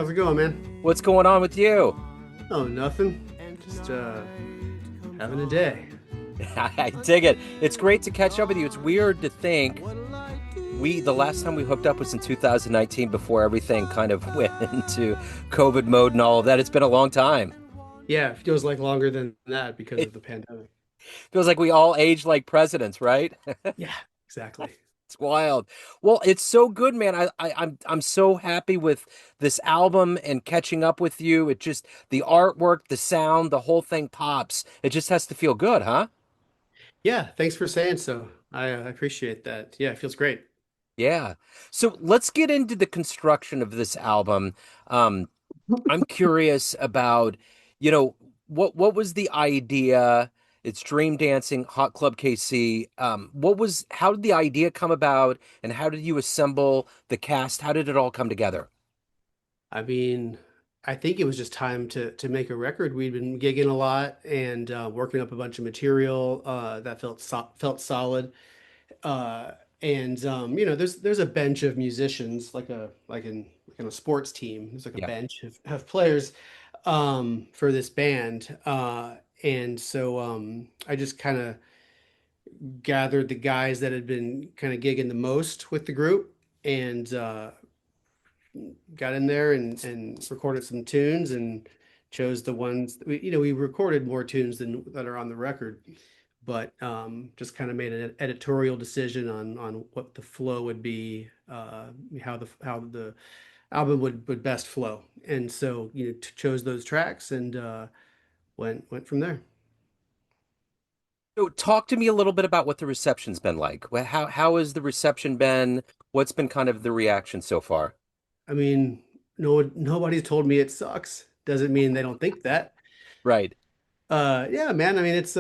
how's it going, man? What's going on with you? Oh, nothing. Just having a day. I dig it. It's great to catch up with you. It's weird to think the last time we hooked up was in 2019 before everything kind of went into COVID mode and all of that. It's been a long time. Yeah, it feels like longer than that because of It the pandemic. feels like we all age like presidents, right? Yeah, exactly. It's wild. Well, it's so good, man. I'm so happy with this album and catching up with you. It just the artwork, the sound, the whole thing pops. It just has to feel good, huh? Yeah, thanks for saying so. I appreciate that. Yeah, it feels great. Yeah. So let's get into the construction of this album. Um, I'm curious about, you know, what was the idea? It's Dream Dancing, Hot Club KC. How did the idea come about, and how did you assemble the cast? How did it all come together? I mean, I think it was just time to make a record. We'd been gigging a lot and working up a bunch of material that felt solid. Uh, and there's a bench of musicians, like in a sports team. There's like a Yeah. bench of players for this band. And so I just kind of gathered the guys that had been kind of gigging the most with the group and got in there and recorded some tunes and chose the ones we recorded more tunes than that are on the record, but just kind of made an editorial decision on what the flow would be, how the album would best flow, and so chose those tracks and went from there. So talk to me a little bit about what the reception's been like. How has the reception been? What's been kind of the reaction so far? I mean, nobody's told me it sucks. Doesn't mean they don't think that. Right. Yeah, man. I mean, it's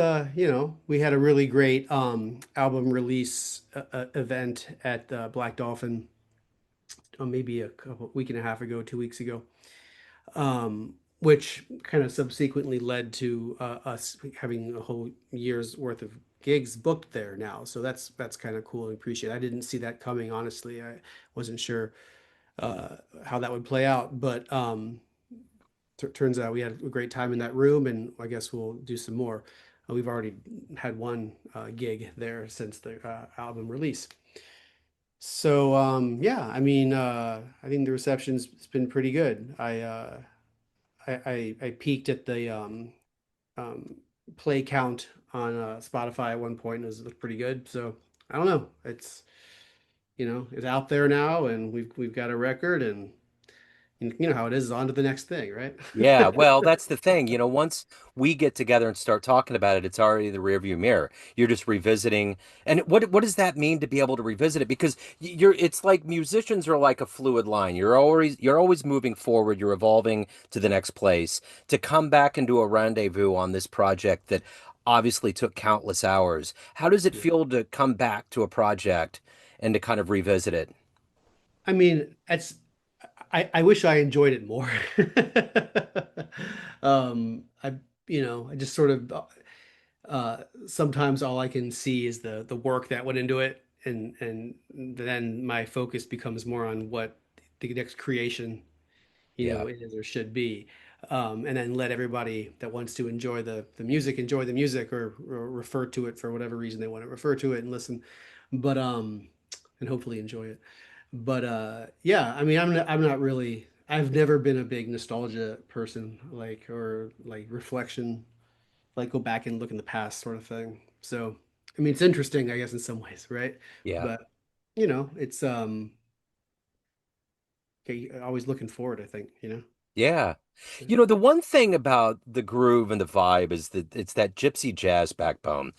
we had a really great album release event at Black Dolphin, maybe week and a half ago, 2 weeks ago, which kind of subsequently led to us having a whole year's worth of gigs booked there now. So that's kind of cool and appreciate. I didn't see that coming, honestly. I wasn't sure how that would play out, but turns out we had a great time in that room, and I guess we'll do some more. We've already had one gig there since the album release. So yeah, I mean, I think the reception's has been pretty good. I peaked at the um, play count on Spotify at one point. It was pretty good. So I don't know. It's out there now, and we've got a record, and you know how it is. On to the next thing, right? Yeah, well, that's the thing. Once we get together and start talking about it, it's already the rearview mirror. You're just revisiting. And what does that mean to be able to revisit it? Because it's like musicians are like a fluid line. You're always moving forward, you're evolving to the next place. To come back and do a rendezvous on this project that obviously took countless hours. How does it Yeah. feel to come back to a project and to kind of revisit it? I mean, I wish I enjoyed it more. I I just sort of sometimes all I can see is the work that went into it, and then my focus becomes more on what the next creation, Yeah. is or should be. And then let everybody that wants to enjoy the music, or refer to it for whatever reason they want to refer to it and listen, but and hopefully enjoy it. But yeah, I mean, I'm not really. I've never been a big nostalgia person, or like reflection, like go back and look in the past sort of thing. So, I mean, it's interesting, I guess, in some ways, right? Yeah. But it's okay, always looking forward, I think. Yeah. Yeah. The one thing about the groove and the vibe is that it's that gypsy jazz backbone.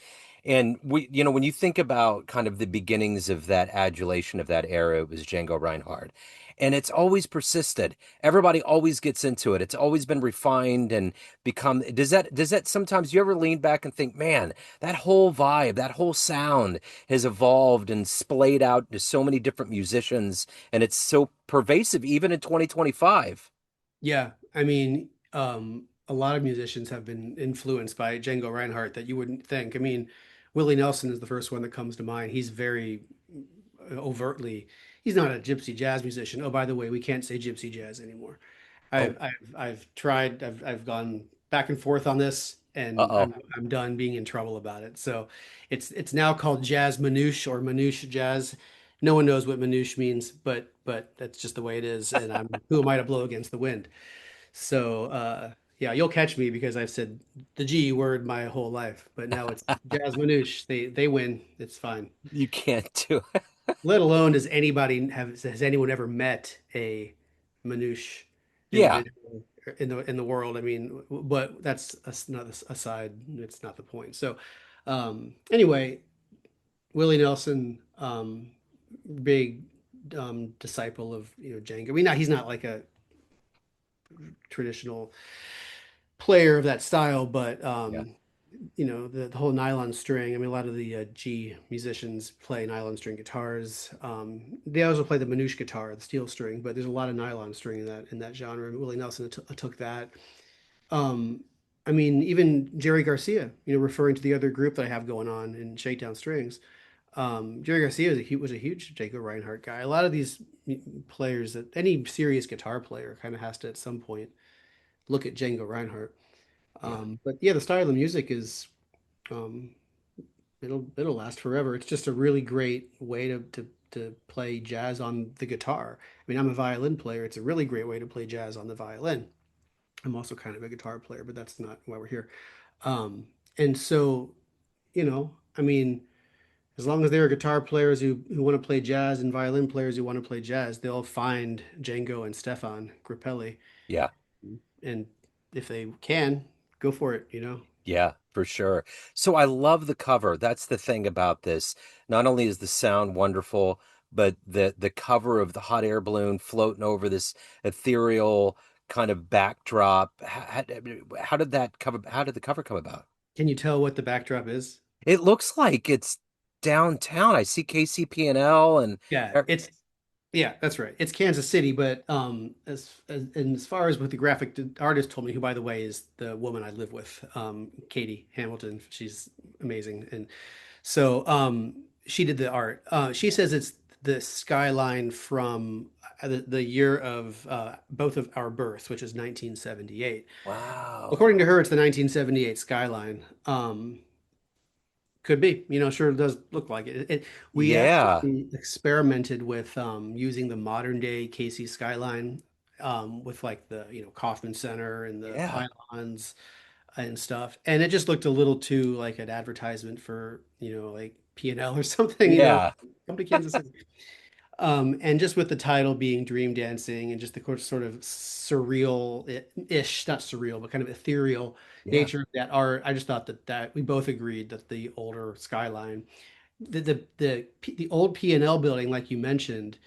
And when you think about kind of the beginnings of that adulation of that era, it was Django Reinhardt. And it's always persisted. Everybody always gets into it. It's always been refined and become, does that sometimes you ever lean back and think, man, that whole vibe, that whole sound has evolved and splayed out to so many different musicians, and it's so pervasive even in 2025. Yeah, I mean, a lot of musicians have been influenced by Django Reinhardt that you wouldn't think. I mean, Willie Nelson is the first one that comes to mind. He's very overtly, he's not a gypsy jazz musician. Oh, by the way, we can't say gypsy jazz anymore. Oh, I've tried. I've gone back and forth on this, and uh-oh. I'm done being in trouble about it. So it's now called jazz manouche or manouche jazz. No one knows what manouche means, but that's just the way it is. And I'm who am I to blow against the wind? So yeah, you'll catch me because I've said the G word my whole life, but now it's jazz manouche. They win. It's fine. You can't do it. Let alone does anybody have has anyone ever met a manouche Yeah, individual in the world? I mean, but that's not aside. It's not the point. So anyway, Willie Nelson, big disciple of Django. I mean, he's not like a traditional player of that style, but yeah, the whole nylon string. I mean, a lot of the G musicians play nylon string guitars. They also play the manouche guitar, the steel string, but there's a lot of nylon string in that genre. And Willie Nelson took that. Um, I mean, even Jerry Garcia, referring to the other group that I have going on in Shakedown Strings. Jerry Garcia was a huge Django Reinhardt guy. A lot of these players that any serious guitar player kind of has to at some point look at Django Reinhardt. yeah, But yeah, the style of music is um, it'll last forever. It's just a really great way to play jazz on the guitar. I mean, I'm a violin player. It's a really great way to play jazz on the violin. I'm also kind of a guitar player, but that's not why we're here. And so, I mean, as long as there are guitar players who want to play jazz and violin players who want to play jazz, they'll find Django and Stefan Grappelli. yeah. And if they can, go for it. Yeah, for sure. So I love the cover. That's the thing about this. Not only is the sound wonderful, but the cover of the hot air balloon floating over this ethereal kind of backdrop. How did that cover? How did the cover come about? Can you tell what the backdrop is? It looks like it's downtown. I see KCP&L and Yeah, yeah, that's right. It's Kansas City, but and as far as what the graphic artist told me, who by the way is the woman I live with, Katie Hamilton. She's amazing, and so she did the art. She says it's the skyline from the year of both of our births, which is 1978. wow. According to her, it's the 1978 skyline. Could be, sure it does look like it. We Yeah. actually experimented with using the modern day KC skyline with like the, Kauffman Center and the Yeah. pylons and stuff. And it just looked a little too like an advertisement for, like P&L or something, Yeah. come to Kansas City. And just with the title being Dream Dancing and just the sort of surreal-ish, not surreal, but kind of ethereal Yeah. nature of that art, I just thought that we both agreed that the older skyline, the old P&L building, like you mentioned,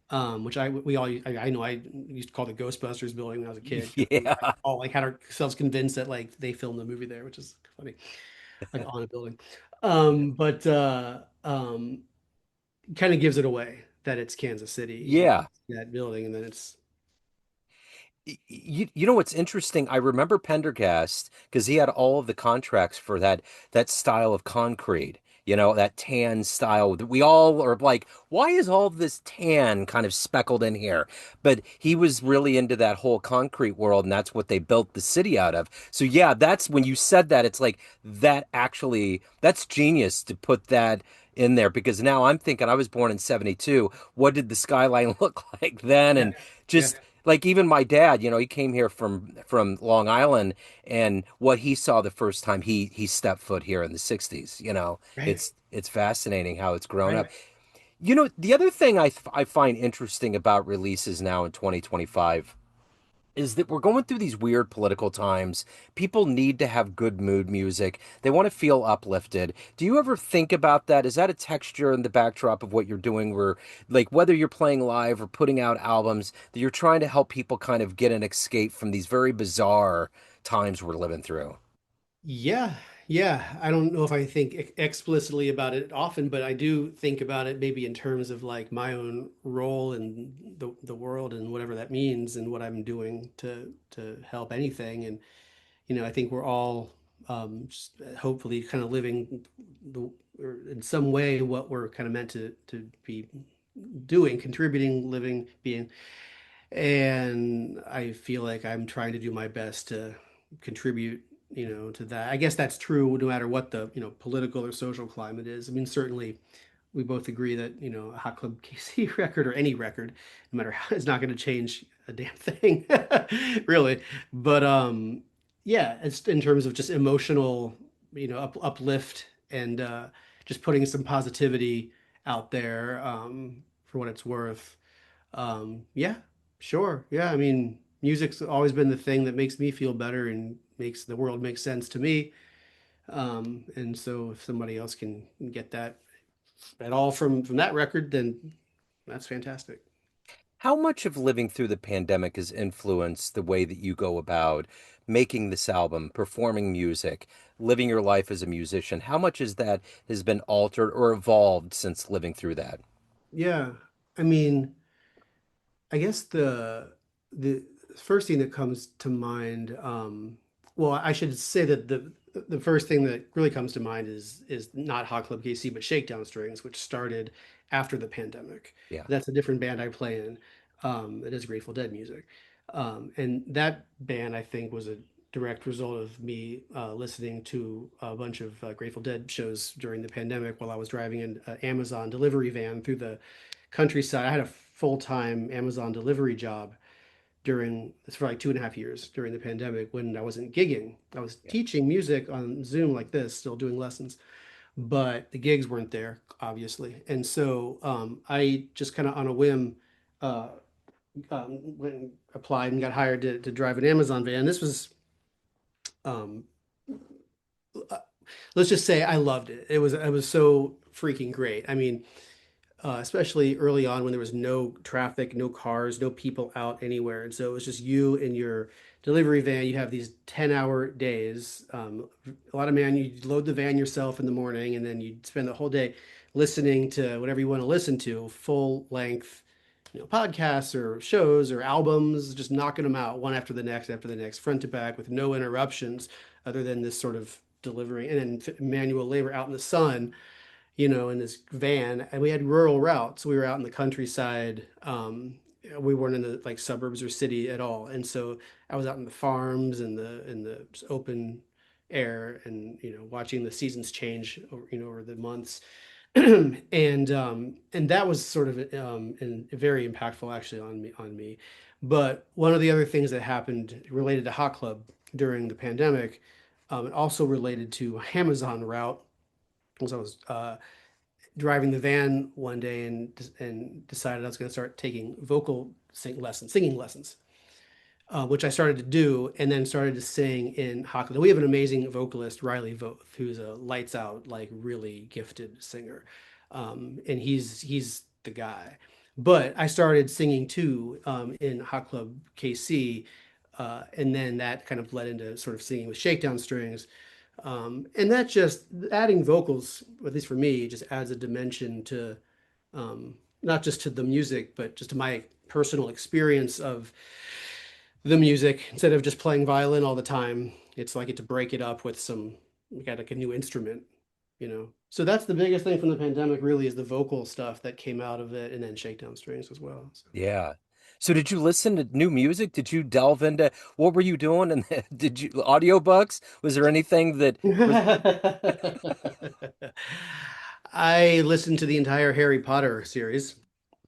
which I know I used to call the Ghostbusters building when I was a kid because we Yeah. all like had ourselves convinced that like they filmed the movie there, which is funny, like on a building. But kind of gives it away that it's Kansas City when Yeah. that building, and then it's You know what's interesting? I remember Pendergast because he had all of the contracts for that style of concrete, that tan style that we all are like, why is all this tan kind of speckled in here? But he was really into that whole concrete world, and that's what they built the city out of. So yeah, that's when you said that, it's like that's genius to put that in there because now I'm thinking I was born in 72. What did the skyline look like then? yeah, And yeah, just like even my dad, he came here from Long Island, and what he saw the first time he stepped foot here in the 60s, right, it's fascinating how it's grown right. up. The other thing I find interesting about releases now in 2025 is that we're going through these weird political times. People need to have good mood music. They want to feel uplifted. Do you ever think about that? Is that a texture in the backdrop of what you're doing where like whether you're playing live or putting out albums that you're trying to help people kind of get an escape from these very bizarre times we're living through? Yeah, yeah. I don't know if I think explicitly about it often, but I do think about it maybe in terms of like my own role in the world and whatever that means and what I'm doing to help anything. And I think we're all just hopefully kind of living the or in some way what we're kind of meant to be doing, contributing, living, being. and I feel like I'm trying to do my best to contribute, to that. I guess that's true no matter what the, political or social climate is. I mean, certainly we both agree that, a Hot Club KC record or any record, no matter how, it's not going to change a damn thing, really. But yeah, it's in terms of just emotional, uplift and just putting some positivity out there for what it's worth. Yeah, sure. Yeah, I mean, music's always been the thing that makes me feel better and makes the world make sense to me. And so if somebody else can get that at all from that record, then that's fantastic. How much of living through the pandemic has influenced the way that you go about making this album, performing music, living your life as a musician? How much is that has been altered or evolved since living through that? Yeah, I mean, I guess the first thing that comes to mind, well, I should say that the first thing that really comes to mind is not Hot Club KC, but Shakedown Strings, which started after the pandemic. Yeah. That's a different band I play in. It is Grateful Dead music, and that band I think was a direct result of me listening to a bunch of Grateful Dead shows during the pandemic while I was driving an Amazon delivery van through the countryside. I had a full-time Amazon delivery job during this for like 2.5 years during the pandemic when I wasn't gigging. I was Yeah. teaching music on Zoom like this, still doing lessons, but the gigs weren't there, obviously. And so I just kind of on a whim uh, went and applied and got hired to drive an Amazon van. This was, um, uh, let's just say I loved it. It was so freaking great. I mean, especially early on when there was no traffic, no cars, no people out anywhere. And so it was just you and your delivery van. You have these 10-hour days. A lot of man, you load the van yourself in the morning and then you spend the whole day listening to whatever you want to listen to, full length, podcasts or shows or albums, just knocking them out one after the next, front to back with no interruptions other than this sort of delivering and then manual labor out in the sun, in this van, and we had rural routes. We were out in the countryside. We weren't in the like suburbs or city at all. And so I was out in the farms and the open air and watching the seasons change over the months. And that was sort of and very impactful actually on me. But one of the other things that happened related to Hot Club during the pandemic, it also related to Amazon route was I was driving the van one day and decided I was going to start taking singing lessons, which I started to do, and then started to sing in Hockland. We have an amazing vocalist, Riley Voth, who's a lights out, like really gifted singer, and he's the guy. But I started singing too in Hot Club KC, and then that kind of led into sort of singing with shakedown strings. And that just adding vocals, at least for me, just adds a dimension to not just to the music, but just to my personal experience of the music. Instead of just playing violin all the time, it's like I get to break it up with we got like a new instrument. So that's the biggest thing from the pandemic, really, is the vocal stuff that came out of it, and then shakedown strings as well. So. Yeah. So did you listen to new music? Did you delve into what were you doing? And did you audiobooks? Was there anything that was I listened to the entire Harry Potter series.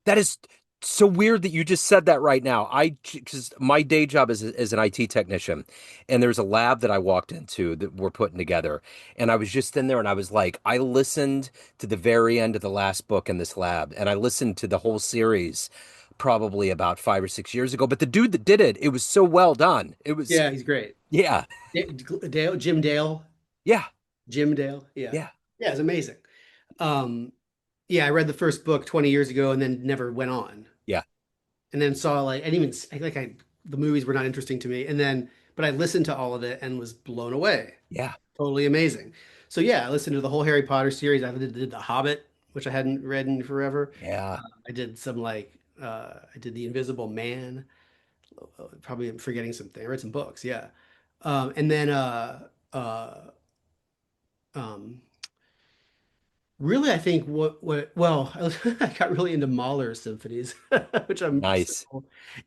that is so weird that you just said that right now. Because my day job is an IT technician, and there's a lab that I walked into that we're putting together, and I was just in there, and I was like, I listened to the very end of the last book in this lab, and I listened to the whole series probably about 5 or 6 years ago. But the dude that did it, it was so well done. It was, Yeah, he's great. yeah, Dale, Jim Dale, yeah, Jim Dale. Yeah. yeah, Yeah, it's amazing. Um, yeah, I read the first book 20 years ago and then never went on. yeah, And then saw like, I didn't even like the movies were not interesting to me. And then, but I listened to all of it and was blown away. yeah, Totally amazing. So yeah, I listened to the whole Harry Potter series. I did The Hobbit, which I hadn't read in forever. yeah. I did some I did The Invisible Man. Probably I'm forgetting something. I read some books, yeah. And then uh um Really, I think well, I got really into Mahler symphonies, which I'm so, Nice.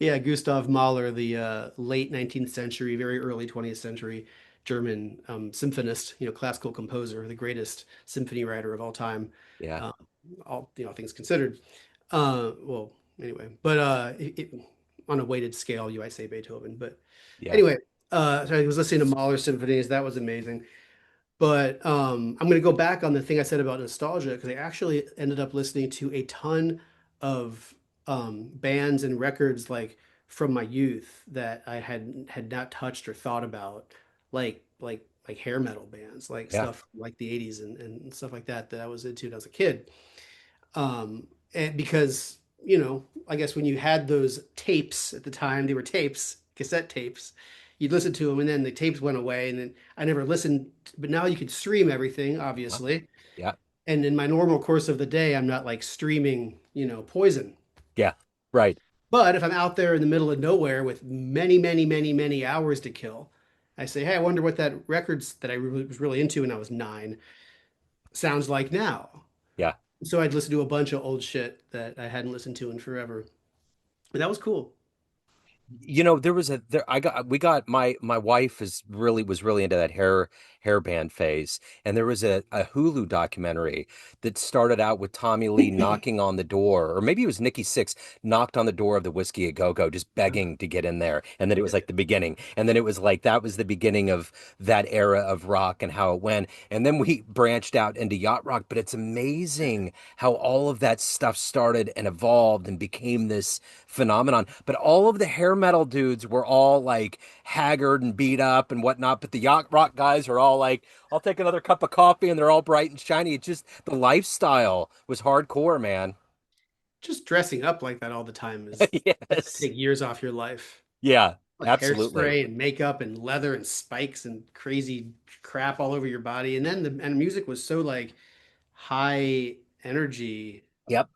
yeah, Gustav Mahler, the late 19th century, very early 20th century German symphonist, classical composer, the greatest symphony writer of all time, Yeah. uh, all things considered. Well, anyway, but on a weighted scale, you might say Beethoven, but Yeah. anyway, so I was listening to Mahler symphonies. That was amazing. But I'm going to go back on the thing I said about nostalgia because I actually ended up listening to a ton of bands and records like from my youth that I had not touched or thought about, like hair metal bands, like Yeah. stuff like the 80s and stuff like that that I was into when I was a kid. And because, I guess when you had those tapes at the time, they were tapes, cassette tapes, you'd listen to them and then the tapes went away. And then I never listened, but now you can stream everything, Huh? obviously. Yeah. And in my normal course of the day, I'm not like streaming, Poison. Yeah. Right. But if I'm out there in the middle of nowhere with many, many, many, many hours to kill, I say, hey, I wonder what that records that was really into when I was 9 sounds like now. Yeah. So I'd listen to a bunch of old shit that I hadn't listened to in forever. And that was cool. There was a there I got we got my wife was really into that hair band phase, and there was a Hulu documentary that started out with Tommy Lee knocking on the door, or maybe it was Nikki Sixx knocked on the door of the Whiskey a Go-Go, just begging to get in there, and then it was like the beginning, and then it was like that was the beginning of that era of rock and how it went, and then we branched out into yacht rock, but it's amazing how all of that stuff started and evolved and became this phenomenon. But all of the hair metal dudes were all like haggard and beat up and whatnot. But the yacht rock guys are all like, I'll take another cup of coffee, and they're all bright and shiny. It's just the lifestyle was hardcore, man. Just dressing up like that all the time is to Yes. take years off your life. Yeah, Like absolutely. hairspray and makeup and leather and spikes and crazy crap all over your body. And then the music was so like high energy, Yep.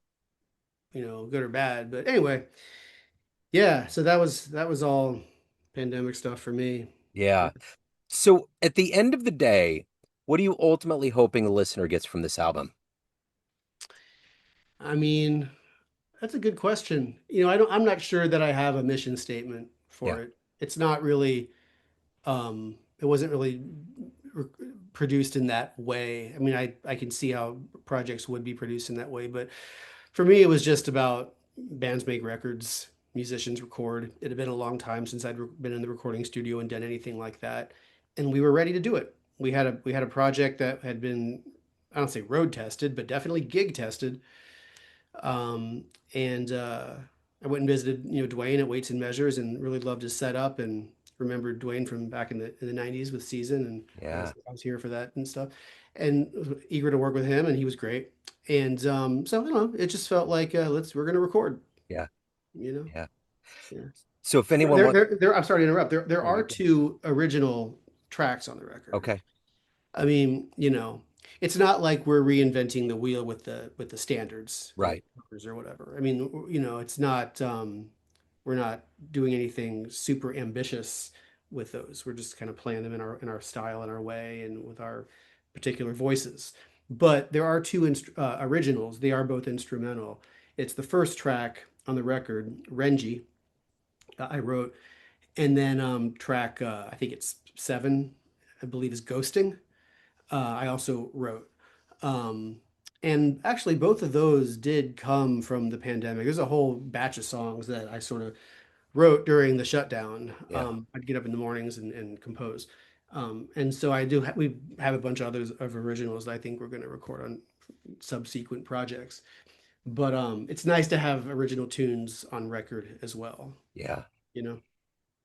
good or bad. But anyway, yeah, so that was all pandemic stuff for me. Yeah. So at the end of the day, what are you ultimately hoping the listener gets from this album? I mean, that's a good question. I'm not sure that I have a mission statement Yeah. for it. It's not really it wasn't really re produced in that way. I mean, I can see how projects would be produced in that way, but for me, it was just about bands make records, musicians record. It had been a long time since I'd been in the recording studio and done anything like that, and we were ready to do it. We had a project that had been, I don't say road tested, but definitely gig tested. Um, and I went and visited, Dwayne at Weights and Measures and really loved his setup and remembered Dwayne from back in the 90s with Season. And Yeah. I was here for that and stuff and was eager to work with him. And he was great. And so, it just felt like, we're going to record, Yeah. you know? Yeah. Yeah. So if anyone want, I'm sorry to interrupt. There no, are you're good. two original tracks on the record. Okay. I mean, it's not like we're reinventing the wheel with the standards, Right. covers or whatever. I mean, it's not we're not doing anything super ambitious with those. We're just kind of playing them in our style and our way and with our particular voices. But there are two originals. They are both instrumental. It's the first track on the record, Renji, I wrote, and then track I think it's 7, I believe is Ghosting. I also wrote. Um, and actually, both of those did come from the pandemic. There's a whole batch of songs that I sort of wrote during the shutdown. Yeah. I'd get up in the mornings and compose. And so we have a bunch of others of originals that I think we're going to record on subsequent projects. But it's nice to have original tunes on record as well, Yeah. you know?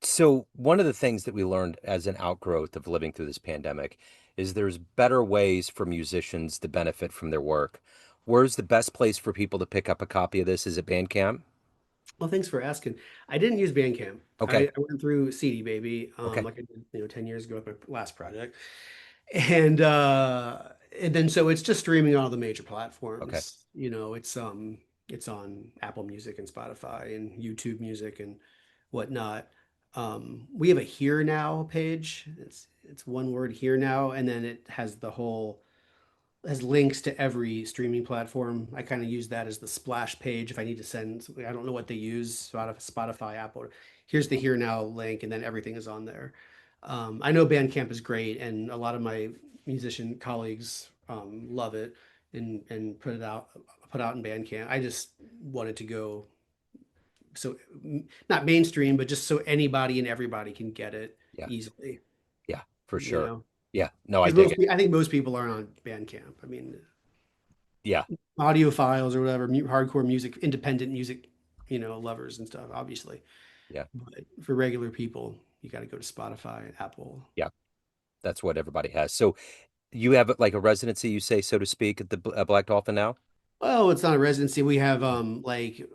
So, one of the things that we learned as an outgrowth of living through this pandemic is there's better ways for musicians to benefit from their work. Where's the best place for people to pick up a copy of this? Is it Bandcamp? Well, thanks for asking. I didn't use Bandcamp. I Okay. went through CD Baby, Okay. like I did, 10 years ago with my last project. And then so it's just streaming on all the major Okay. platforms. It's on Apple Music and Spotify and YouTube Music and whatnot. We have a Here Now page. It's one word, Here Now, and then it has the whole has links to every streaming platform. I kind of use that as the splash page if I need to send something. I don't know what they use, Spotify, Apple. Here's the Here Now link, and then everything is on there. I know Bandcamp is great, and a lot of my musician colleagues love it and put out in Bandcamp. I just wanted to go so not mainstream, but just so anybody and everybody can get it Yeah. easily. Yeah, for You sure. know, Yeah. No, I because dig it. I think most people aren't on Bandcamp. I mean, Yeah. audiophiles or whatever, hardcore music, independent music, lovers and stuff, obviously. Yeah. But for regular people, you got to go to Spotify and Apple. Yeah. That's what everybody has. So you have like a residency, you say, so to speak, at the Black Dolphin now? Well, it's not a residency. We have like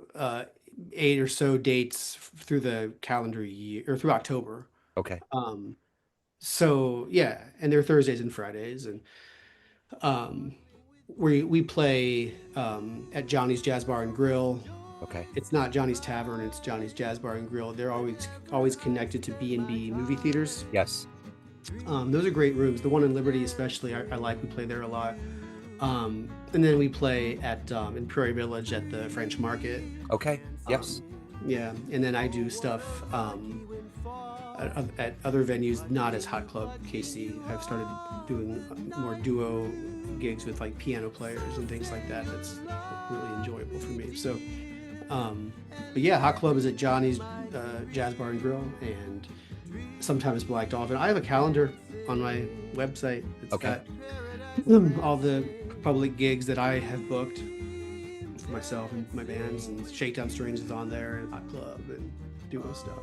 eight or so dates through the calendar year or through October. Okay. Um, so yeah, and they're Thursdays and Fridays, and um, we play at Johnny's Jazz Bar and Grill. Okay. It's not Johnny's Tavern, it's Johnny's Jazz Bar and Grill. They're always connected to B&B movie theaters. Yes. Those are great rooms. The one in Liberty, especially, I like. We play there a lot. And then we play at in Prairie Village at the French Market. Okay. Yes. Um, yeah, and then I do stuff at other venues, not as Hot Club KC. I've started doing more duo gigs with like piano players and things like that. That's really enjoyable for me. So, but yeah, Hot Club is at Johnny's Jazz Bar and Grill, and sometimes Black Dolphin. I have a calendar on my website. It's Okay. got all the public gigs that I have booked for myself and my bands, and Shakedown Strings is on there, and Hot Club, and duo stuff,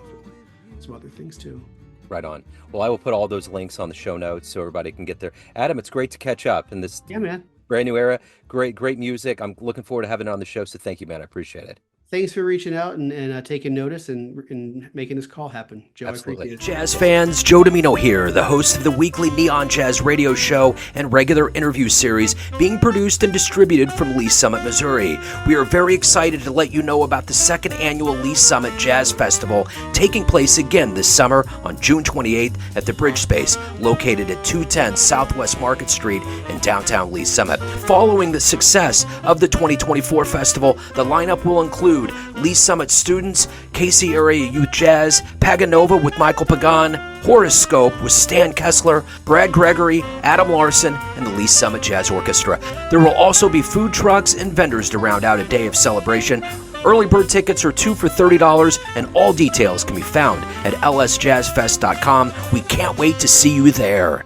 and some other things too. Right on. Well, I will put all those links on the show notes so everybody can get there. Adam, it's great to catch up in this Yeah, man. brand new era. Great music. I'm looking forward to having it on the show. So thank you, man. I appreciate it. Thanks for reaching out and taking notice and making this call happen, Joe. I Absolutely. appreciate it. Jazz fans, Joe Domino here, the host of the weekly Neon Jazz radio show and regular interview series being produced and distributed from Lee Summit, Missouri. We are very excited to let you know about the second annual Lee Summit Jazz Festival taking place again this summer on June 28th at the Bridge Space, located at 210 Southwest Market Street in downtown Lee Summit. Following the success of the 2024 festival, the lineup will include Lee Summit students, KC Area Youth Jazz, Paganova with Michael Pagan, Horoscope with Stan Kessler, Brad Gregory, Adam Larson, and the Lee Summit Jazz Orchestra. There will also be food trucks and vendors to round out a day of celebration. Early bird tickets are 2 for $30, and all details can be found at lsjazzfest.com. We can't wait to see you there.